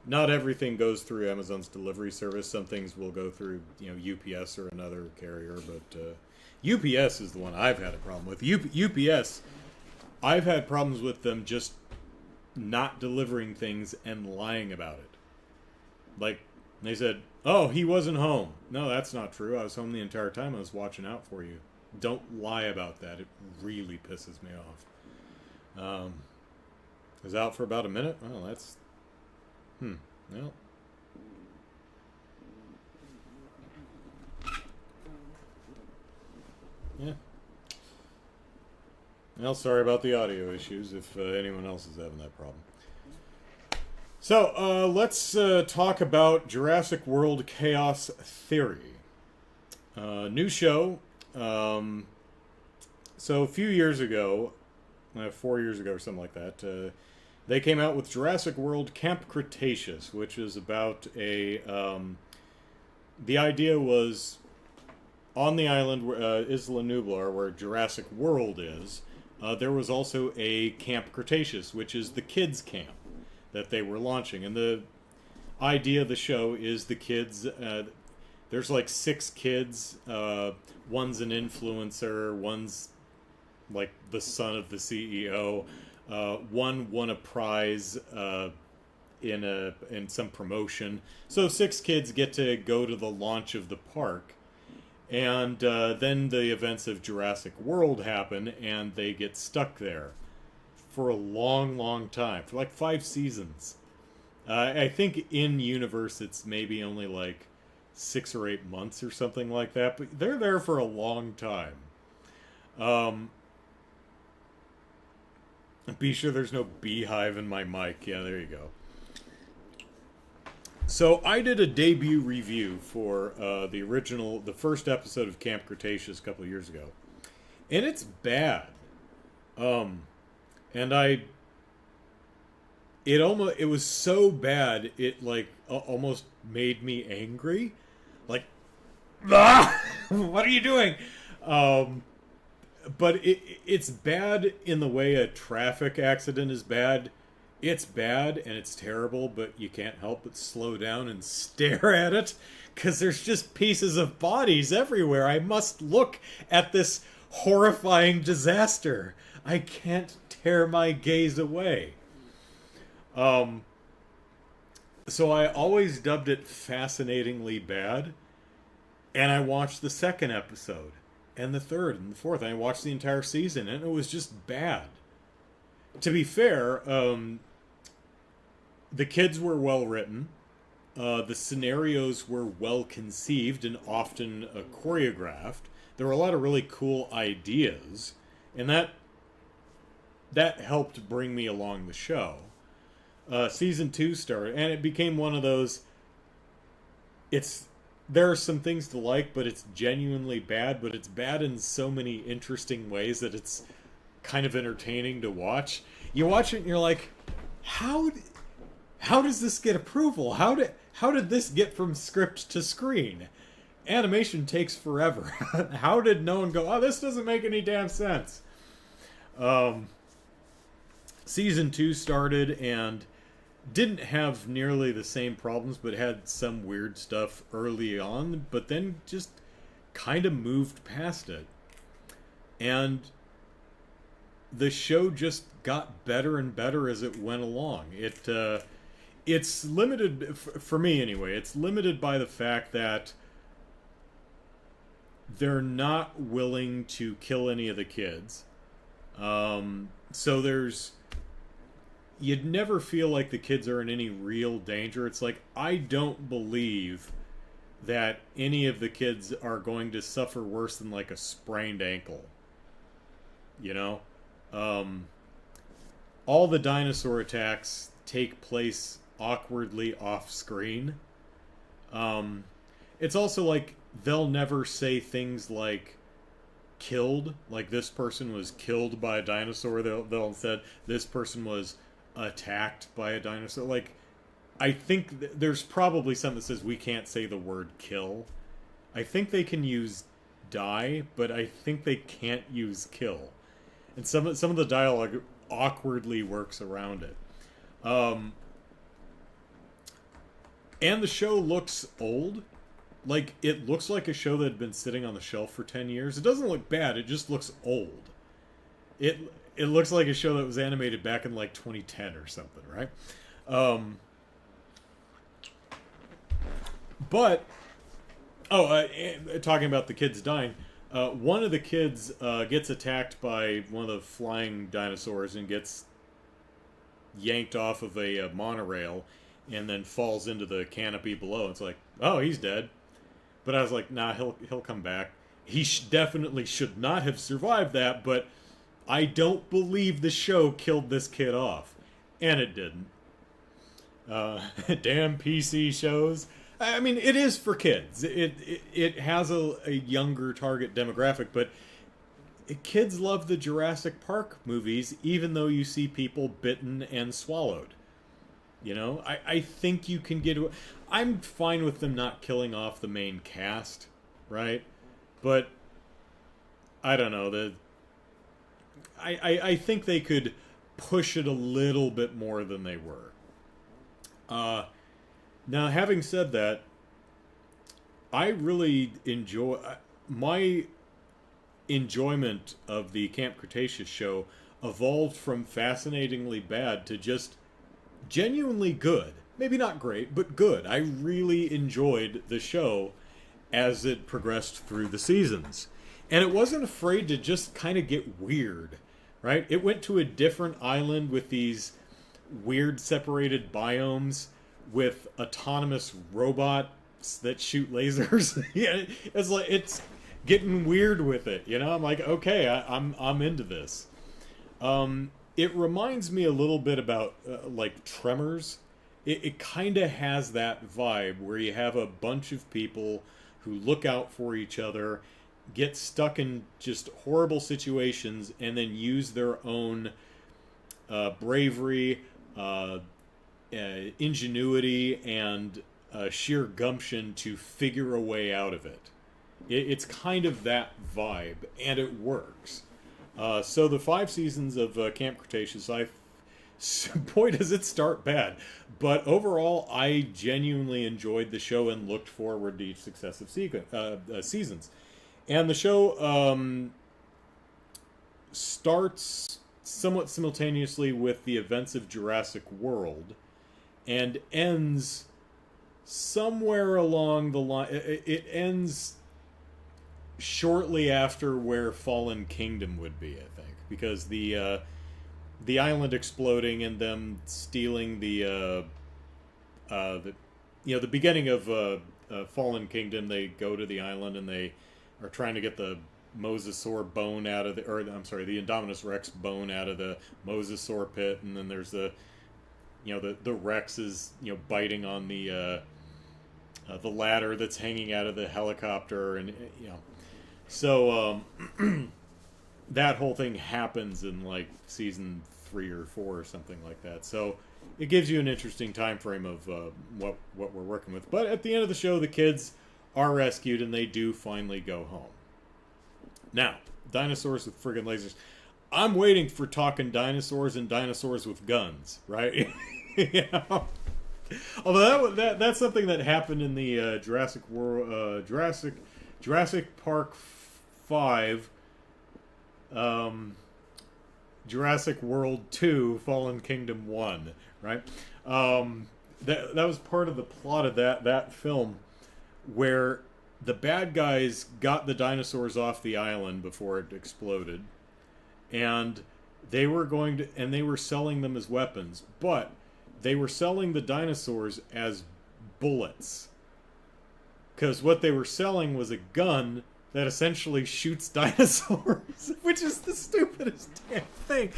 not everything goes through Amazon's delivery service. Some things will go through, UPS or another carrier, but UPS is the one I've had a problem with. UPS, I've had problems with them just not delivering things and lying about it. Like, they said, oh, he wasn't home. No, that's not true. I was home the entire time. I was watching out for you. Don't lie about that. It really pisses me off. I was out for about a minute. Well, that's... Well... Yeah. Well, sorry about the audio issues if anyone else is having that problem. So, let's talk about Jurassic World Chaos Theory. New show. So, a few years ago, 4 years ago or something like that, they came out with Jurassic World Camp Cretaceous, which is about a... the idea was, on the island, Isla Nublar, where Jurassic World is, there was also a Camp Cretaceous, which is the kids' camp that they were launching. And the idea of the show is the kids... there's like 6 kids. One's an influencer. One's like the son of the CEO. One won a prize in some promotion. So 6 kids get to go to the launch of the park. And then the events of Jurassic World happen, and they get stuck there for a long, long time. For like 5 seasons. I think in universe it's maybe only like 6 or 8 months or something like that. But they're there for a long time. Be sure there's no beehive in my mic. Yeah, there you go. So I did a debut review for the first episode of Camp Cretaceous a couple of years ago, and it's bad. And it was so bad it like almost made me angry, like, ah! What are you doing? But it's bad in the way a traffic accident is bad. It's bad and it's terrible, but you can't help but slow down and stare at it, because there's just pieces of bodies everywhere. I must look at this horrifying disaster. I can't tear my gaze away. So I always dubbed it fascinatingly bad, and I watched the second episode, and the third, and the fourth, and I watched the entire season, and it was just bad. To be fair, the kids were well written. The scenarios were well conceived and often choreographed. There were a lot of really cool ideas, and that helped bring me along the show. Season 2 started, and it became one of those... There are some things to like, but it's genuinely bad, but it's bad in so many interesting ways that it's kind of entertaining to watch. You watch it and you're like, how does this get approval? How did this get from script to screen? Animation takes forever. How did no one go, oh, this doesn't make any damn sense? Season 2 started and didn't have nearly the same problems, but had some weird stuff early on, but then just kind of moved past it. And the show just got better and better as it went along. It's limited, for me anyway, it's limited by the fact that they're not willing to kill any of the kids. So you'd never feel like the kids are in any real danger. It's like, I don't believe that any of the kids are going to suffer worse than like a sprained ankle. You know? All the dinosaur attacks take place awkwardly off screen. It's also like they'll never say things like killed, like this person was killed by a dinosaur. They'll instead, this person was attacked by a dinosaur. Like, I think there's probably something that says we can't say the word kill. I think they can use die, but I think they can't use kill. And some of the dialogue awkwardly works around it. And the show looks old. Like, it looks like a show that had been sitting on the shelf for 10 years. It doesn't look bad, it just looks old. It looks like a show that was animated back in, like, 2010 or something, right? But, talking about the kids dying, one of the kids gets attacked by one of the flying dinosaurs and gets yanked off of a monorail and then falls into the canopy below. It's like, oh, he's dead. But I was like, nah, he'll come back. He definitely should not have survived that, but I don't believe the show killed this kid off. And it didn't. Damn PC shows. I mean, it is for kids. It has a younger target demographic, but kids love the Jurassic Park movies, even though you see people bitten and swallowed. You know, I think you can get... I'm fine with them not killing off the main cast, right? But, I don't know, I think they could push it a little bit more than they were. Now, having said that, I really enjoy... my enjoyment of the Camp Cretaceous show evolved from fascinatingly bad to just genuinely good. Maybe not great, but good. I really enjoyed the show as it progressed through the seasons. And it wasn't afraid to just kind of get weird, right? It went to a different island with these weird separated biomes with autonomous robots that shoot lasers. Yeah, it's like, it's getting weird with it, you know? I'm like, okay, I'm into this. It reminds me a little bit about like Tremors. It kind of has that vibe where you have a bunch of people who look out for each other, get stuck in just horrible situations, and then use their own bravery, ingenuity, and sheer gumption to figure a way out of it. It's kind of that vibe, and it works. So the 5 seasons of Camp Cretaceous, boy, does it start bad. But overall, I genuinely enjoyed the show and looked forward to each successive seasons. And the show starts somewhat simultaneously with the events of Jurassic World and ends somewhere along the line. It ends shortly after where Fallen Kingdom would be, I think, because the island exploding and them stealing the beginning of Fallen Kingdom. They go to the island and they are trying to get the Mosasaur bone out of the Indominus Rex bone out of the Mosasaur pit, and then there's the Rex is biting on the ladder that's hanging out of the helicopter, and so that whole thing happens in like season 3 or 4 or something like that. So it gives you an interesting time frame of what we're working with. But at the end of the show, the kids are rescued and they do finally go home. Now, dinosaurs with friggin' lasers. I'm waiting for talking dinosaurs and dinosaurs with guns, right? Although that's something that happened in the Jurassic World, Jurassic Park 5, Jurassic World 2, Fallen Kingdom 1, right? That was part of the plot of that film, where the bad guys got the dinosaurs off the island before it exploded, and they were selling them as weapons, but they were selling the dinosaurs as bullets, because what they were selling was a gun that essentially shoots dinosaurs, which is the stupidest damn thing.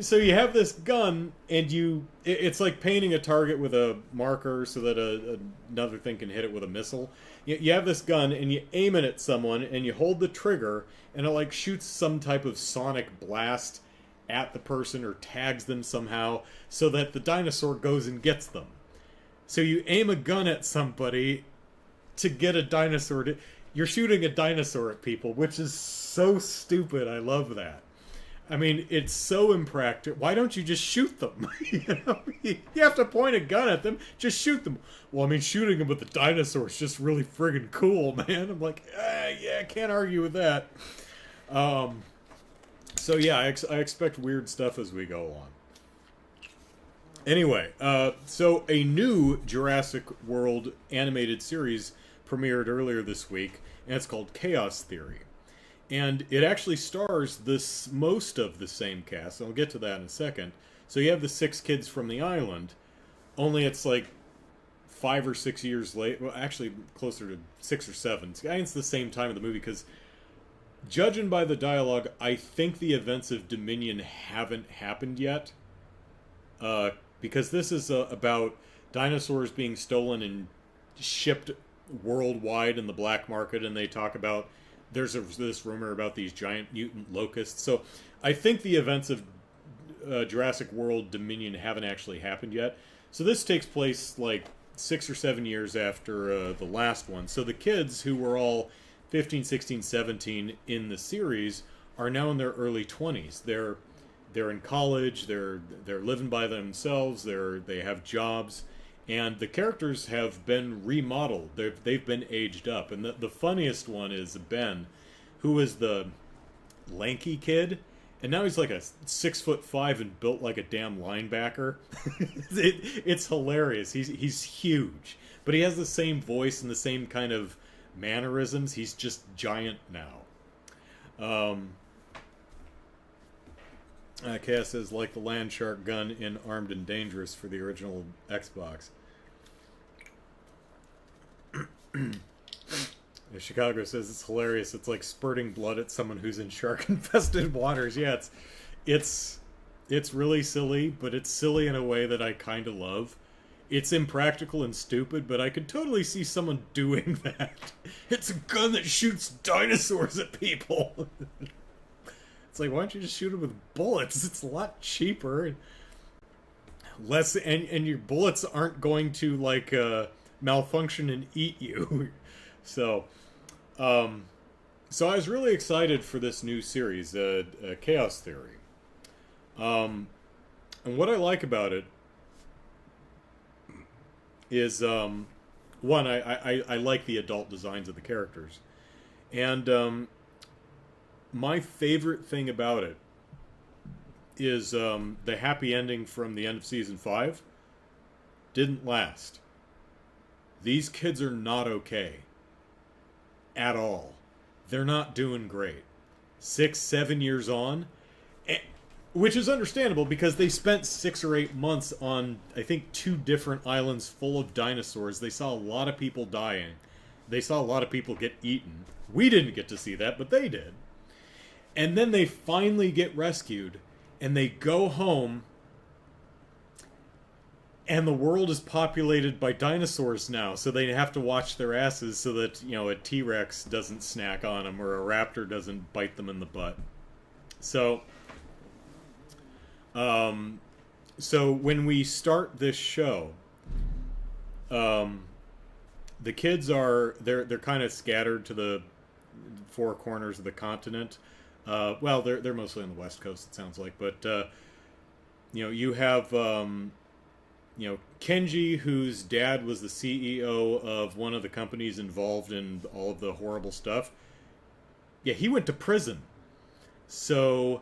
So you have this gun, and it's like painting a target with a marker so that another thing can hit it with a missile. You have this gun, and you aim it at someone, and you hold the trigger, and it like shoots some type of sonic blast at the person or tags them somehow so that the dinosaur goes and gets them. So you aim a gun at somebody to get a dinosaur to... You're shooting a dinosaur at people, which is so stupid. I love that. I mean, it's so impractical. Why don't you just shoot them? You have to point a gun at them. Just shoot them. Well, I mean, shooting them with the dinosaur is just really friggin' cool, man. I'm like, yeah, I can't argue with that. So yeah, I expect weird stuff as we go along. Anyway, so a new Jurassic World animated series premiered earlier this week, and it's called Chaos Theory. And it actually stars most of the same cast. I'll get to that in a second. So you have the 6 kids from the island, only it's like 5 or 6 years late. Well, actually, closer to 6 or 7. It's the same time of the movie because, judging by the dialogue, I think the events of Dominion haven't happened yet. Because this is about dinosaurs being stolen and shipped worldwide in the black market, and they talk about this rumor about these giant mutant locusts. So I think the events of Jurassic World Dominion haven't actually happened yet. So this takes place like 6 or 7 years after the last one. So the kids who were all 15, 16, 17 in the series are now in their early 20s. They're in college. They're living by themselves. They have jobs, and the characters have been remodeled. They've been aged up. And the funniest one is Ben, who is the lanky kid, and now he's like a 6'5" and built like a damn linebacker. It's hilarious. He's huge, but he has the same voice and the same kind of mannerisms. He's just giant now. Chaos says, like the land shark gun in Armed and Dangerous for the original Xbox. Chicago says it's hilarious. It's like spurting blood at someone who's in shark-infested waters. Yeah, it's really silly, but it's silly in a way that I kind of love. It's impractical and stupid, but I could totally see someone doing that. It's a gun that shoots dinosaurs at people. It's like, why don't you just shoot them with bullets? It's a lot cheaper. Less, and your bullets aren't going to, like, malfunction and eat you. So I was really excited for this new series, Chaos Theory. And what I like about it is, one, I like the adult designs of the characters. And my favorite thing about it is the happy ending from the end of Season 5 didn't last. These kids are not okay. At all. They're not doing great. 6, 7 years on, which is understandable because they spent 6 or 8 months on, I think, 2 different islands full of dinosaurs. They saw a lot of people dying. They saw a lot of people get eaten. We didn't get to see that, but they did. And then they finally get rescued, and they go home, and the world is populated by dinosaurs now, so they have to watch their asses so that, a T-Rex doesn't snack on them or a raptor doesn't bite them in the butt. So when we start this show, the kids they're kind of scattered to the 4 corners of the continent. Well, they're mostly on the West Coast, it sounds like, but you have Kenji, whose dad was the CEO of one of the companies involved in all of the horrible stuff. Yeah, he went to prison. So,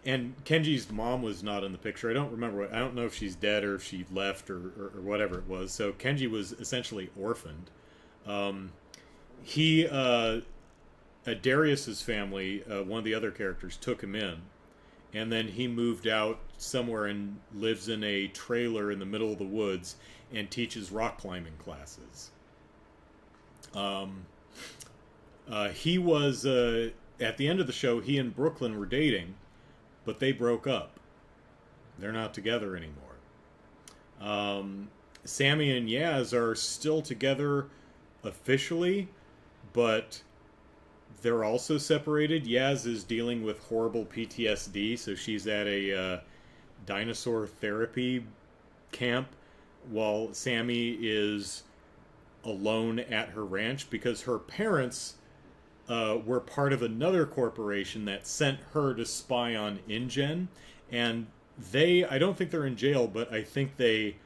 and Kenji's mom was not in the picture. I don't remember. I don't know if she's dead or if she left or whatever it was. So Kenji was essentially orphaned. Darius's family, one of the other characters, took him in. And then he moved out somewhere and lives in a trailer in the middle of the woods and teaches rock climbing classes. He was, at the end of the show, he and Brooklyn were dating, but they broke up. They're not together anymore. Sammy and Yaz are still together officially, but they're also separated. Yaz is dealing with horrible PTSD, so she's at a dinosaur therapy camp, while Sammy is alone at her ranch because her parents were part of another corporation that sent her to spy on InGen, and I don't think they're in jail, but I think they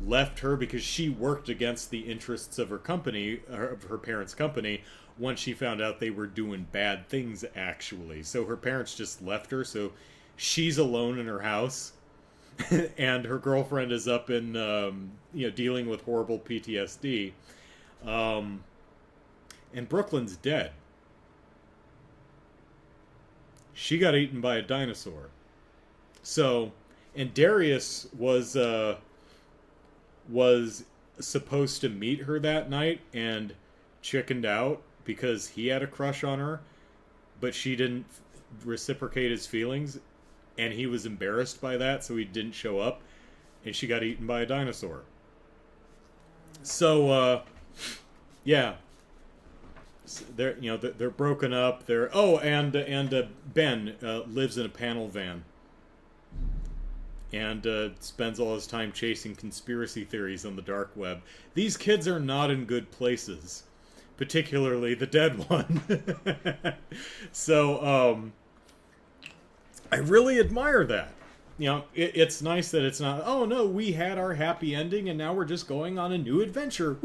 left her because she worked against the interests of her company, of her parents' company, once she found out they were doing bad things, actually. So her parents just left her, so she's alone in her house, and her girlfriend is up in, dealing with horrible PTSD. Um, and Brooklyn's dead. She got eaten by a dinosaur. So, and Darius was supposed to meet her that night and chickened out because he had a crush on her, but she didn't reciprocate his feelings, and he was embarrassed by that, so he didn't show up, and she got eaten by a dinosaur. So, yeah, they're broken up. And Ben lives in a panel van and spends all his time chasing conspiracy theories on the dark web. These kids are not in good places, particularly the dead one. So I really admire that. It's nice that it's not, oh no, we had our happy ending and now we're just going on a new adventure.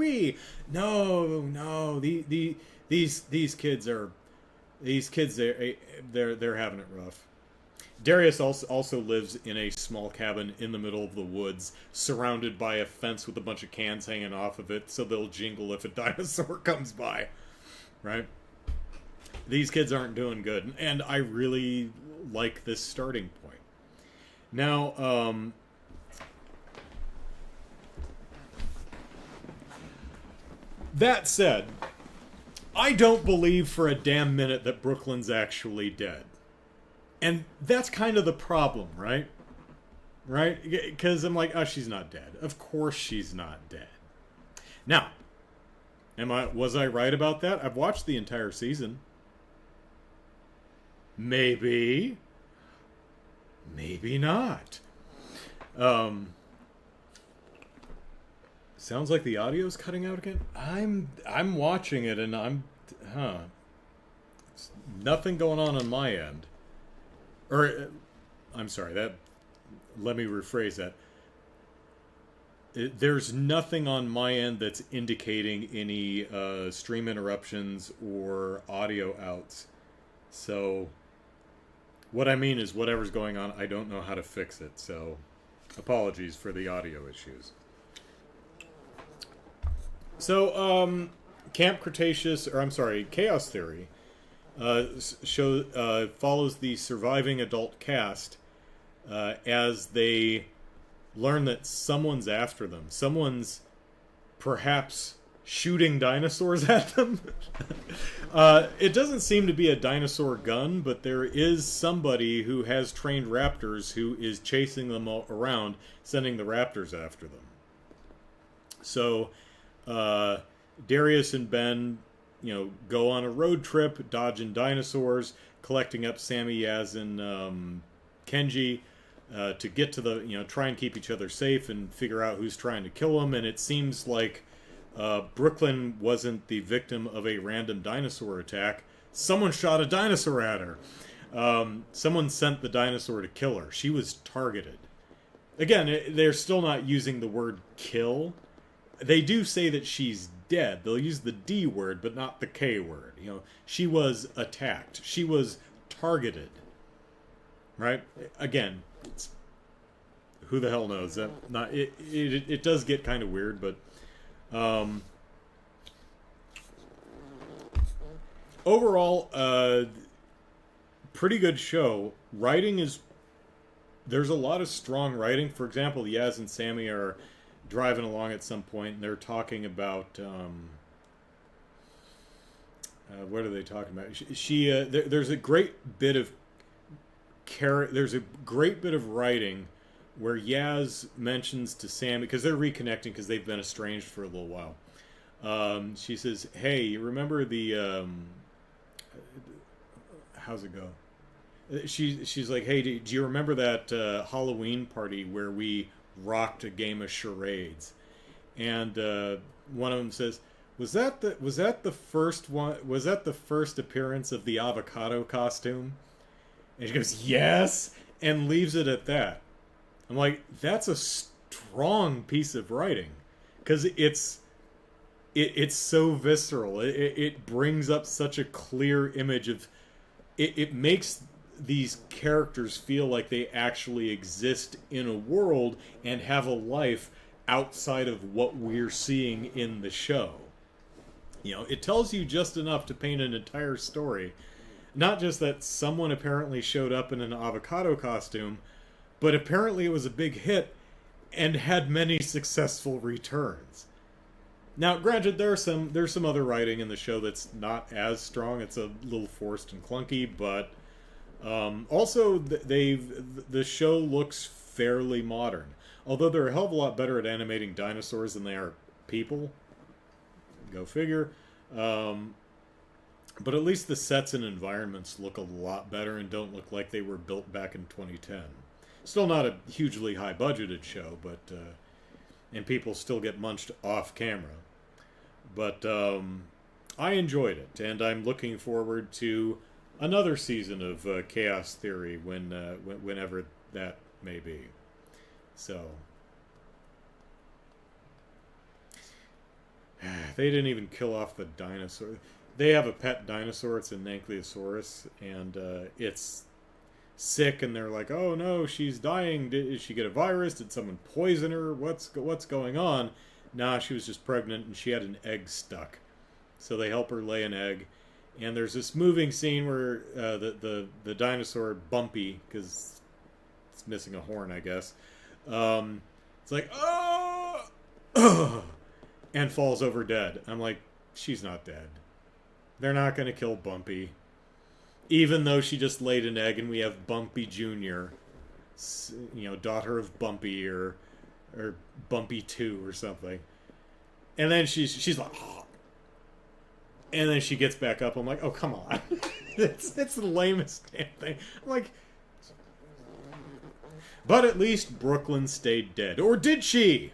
No, these kids they're having it rough. Darius also lives in a small cabin in the middle of the woods, surrounded by a fence with a bunch of cans hanging off of it, so they'll jingle if a dinosaur comes by. Right? These kids aren't doing good, and I really like this starting point. Now, that said, I don't believe for a damn minute that Brooklyn's actually dead. And that's kind of the problem, right? Right? Because I'm like, oh, she's not dead. Of course she's not dead. Now, was I right about that? I've watched the entire season. Maybe. Maybe not. Sounds like the audio's cutting out again. I'm watching it and nothing going on my end. I'm sorry, let me rephrase that. There's nothing on my end that's indicating any stream interruptions or audio outs. So, what I mean is whatever's going on, I don't know how to fix it. So, apologies for the audio issues. So, Chaos Theory follows the surviving adult cast as they learn that someone's after them. Someone's perhaps shooting dinosaurs at them. It doesn't seem to be a dinosaur gun, but there is somebody who has trained raptors who is chasing them all around, sending the raptors after them. So, Darius and Ben, go on a road trip, dodging dinosaurs, collecting up Sammy, Yaz, and Kenji to get to the, try and keep each other safe and figure out who's trying to kill them. And it seems like Brooklyn wasn't the victim of a random dinosaur attack. Someone shot a dinosaur at her. Someone sent the dinosaur to kill her. She was targeted. Again, they're still not using the word kill. They do say that she's dead. They'll use the D word, but not the K word. She was attacked. She was targeted. Right? Again, who the hell knows? It does get kind of weird, but overall, pretty good show. There's a lot of strong writing. For example, Yaz and Sammy are driving along at some point, and they're talking about what are they talking about? There's a great bit of writing where Yaz mentions to Sammy, because they're reconnecting because they've been estranged for a little while. She says, "Hey, you remember the how's it go?" She's like, "Hey, do you remember that Halloween party where we rocked a game of charades?" And one of them says, Was that the first one? Was that the first appearance of the avocado costume? And she goes, yes, and leaves it at that. I'm like, that's a strong piece of writing, because it's so visceral. It brings up such a clear image of it makes these characters feel like they actually exist in a world and have a life outside of what we're seeing in the show. You know, it tells you just enough to paint an entire story. Not just that someone apparently showed up in an avocado costume, but apparently it was a big hit and had many successful returns. Now, granted, there's some other writing in the show that's not as strong. It's a little forced and clunky, but also the show looks fairly modern. Although they're a hell of a lot better at animating dinosaurs than they are people. Go figure. But at least the sets and environments look a lot better and don't look like they were built back in 2010. Still not a hugely high-budgeted show, but and people still get munched off camera. But I enjoyed it, and I'm looking forward to another season of Chaos Theory whenever that may be. So they didn't even kill off the dinosaur. They have a pet dinosaur. It's a Ankylosaurus, and it's sick. And they're like, "Oh no, she's dying. Did she get a virus? Did someone poison her? What's going on?" Nah, she was just pregnant, and she had an egg stuck. So they help her lay an egg. And there's this moving scene where the dinosaur, Bumpy, because it's missing a horn, I guess. It's like, oh, and falls over dead. I'm like, she's not dead. They're not going to kill Bumpy. Even though she just laid an egg and we have Bumpy Jr., daughter of Bumpy or Bumpy 2 or something. And then she's like, oh. And then she gets back up. I'm like, oh, come on. it's the lamest damn thing. I'm like, but at least Brooklyn stayed dead. Or did she?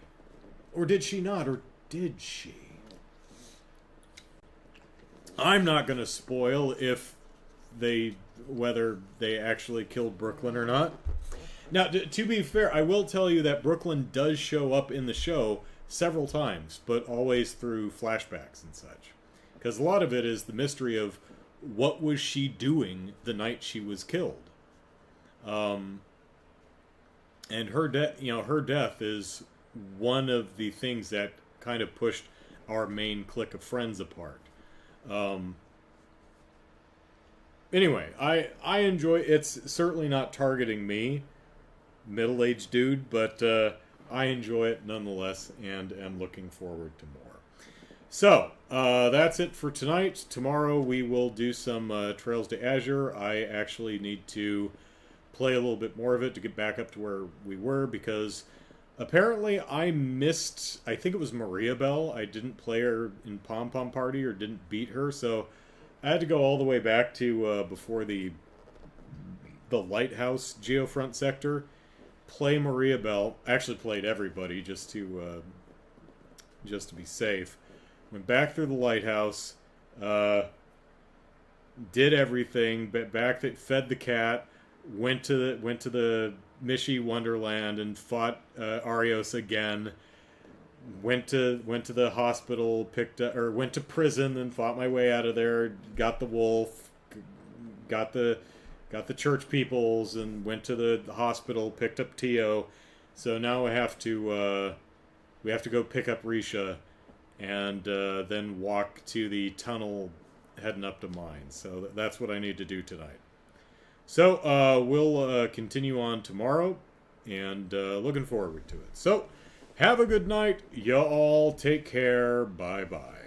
Or did she not? Or did she? I'm not going to spoil whether they actually killed Brooklyn or not. Now, to be fair, I will tell you that Brooklyn does show up in the show several times, but always through flashbacks and such. Because a lot of it is the mystery of what was she doing the night she was killed. And her death is one of the things that kind of pushed our main clique of friends apart. Anyway, I enjoy. It's certainly not targeting me, middle-aged dude, but I enjoy it nonetheless, and am looking forward to more. So that's it for tonight. Tomorrow we will do some Trails to Azure. I actually need to play a little bit more of it to get back up to where we were, because apparently I missed, I think it was Maria Bell. I didn't play her in Pom Pom Party, or didn't beat her, so I had to go all the way back to before the Lighthouse Geofront sector, play Maria Bell. Actually played everybody just to be safe. Went back through the Lighthouse, did everything, fed the cat, went to the Mishi Wonderland and fought Arios again. Went to the hospital, went to prison and fought my way out of there. Got the wolf, got the church peoples, and went to the hospital. Picked up Tio. So now we have to go pick up Risha, and then walk to the tunnel heading up to mine. So that's what I need to do tonight. So we'll continue on tomorrow, and looking forward to it. So have a good night. Y'all take care. Bye-bye.